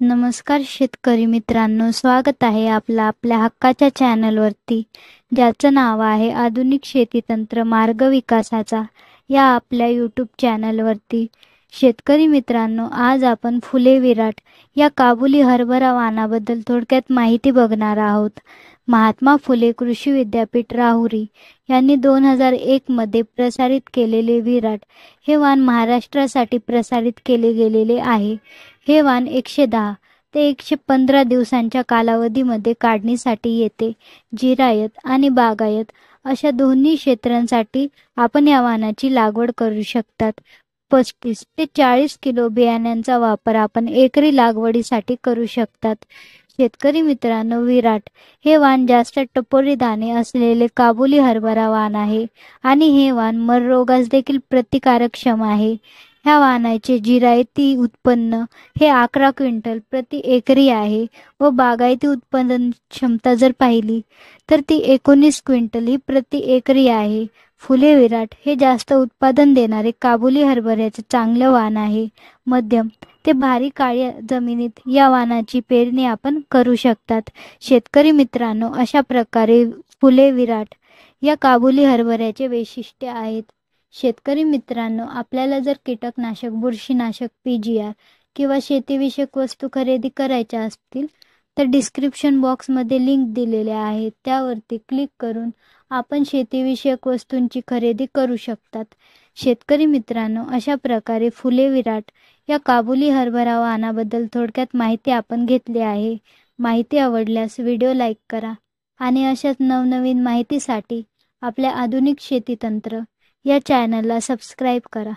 नमस्कार शेतकरी मित्रांनो, स्वागत आहे आपल्या हक्काच्या चॅनलवरती, ज्याचं नाव आहे आधुनिक शेती तंत्र मार्ग विकासाचा. या आपल्या यूट्यूब चॅनलवरती शेतकरी मित्रांनो, आज आपण फुले विराट या काबुली हरभरा वाणाबद्दल थोडक्यात माहिती बघणार आहोत. महात्मा फुले कृषी विद्यापीठ राहुरी यांनी 2001 मध्ये प्रसारित केलेले विराट हे वाण महाराष्ट्रासाठी प्रसारित केले गेलेले आहे. हे वाण 110 ते 115 दिवसांच्या कालावधीमध्ये काढणीसाठी येते. जिरायत आणि बागायत अशा दोन्ही क्षेत्रांसाठी आपण या वाणाची लागवड करू शकतात. 35 ते 40 किलो बियाण्यांचा वापर आपण एकरी लागवडीसाठी करू शकतात. शेतकरी मित्रांनो, विराट हे वाण जास्त टपोरी दाणे असलेले काबुली हरभरा वाण आहे आणि हे वाण मर रोगास देखील प्रतिकारक्षम आहे. ह्या वाणाचे जिरायती उत्पन्न हे 11 क्विंटल प्रति एकरी आहे व बागायती उत्पादन क्षमता जर पाहिली तर ती 19 क्विंटल ही प्रति एकरी आहे. फुले विराट हे जास्त उत्पादन देणारे काबुली हरभऱ्याचे चांगले वाण आहे. मध्यम ते भारी काळ्या जमिनीत या वाणाची पेरणी आपण करू शकतात. शेतकरी मित्रांनो, अशा प्रकारे फुले विराट या काबुली हरभऱ्याचे वैशिष्ट्य आहेत. शेतकरी मित्रांनो, आपल्याला जर कीटकनाशक, बुरशीनाशक, PGR किंवा शेतीविषयक वस्तू खरेदी करायच्या असतील तर डिस्क्रिप्शन बॉक्समध्ये लिंक दिलेल्या आहेत, त्यावरती क्लिक करून आपण शेतीविषयक वस्तूंची खरेदी करू शकतात. शेतकरी मित्रांनो, अशा प्रकारे फुले विराट या काबुली हरभरा वाणाबद्दल थोडक्यात माहिती आपण घेतली आहे. माहिती आवडल्यास व्हिडिओ लाईक करा आणि अशाच नवनवीन माहितीसाठी आपल्या आधुनिक शेती तंत्र या चॅनलला सबस्क्राईब करा.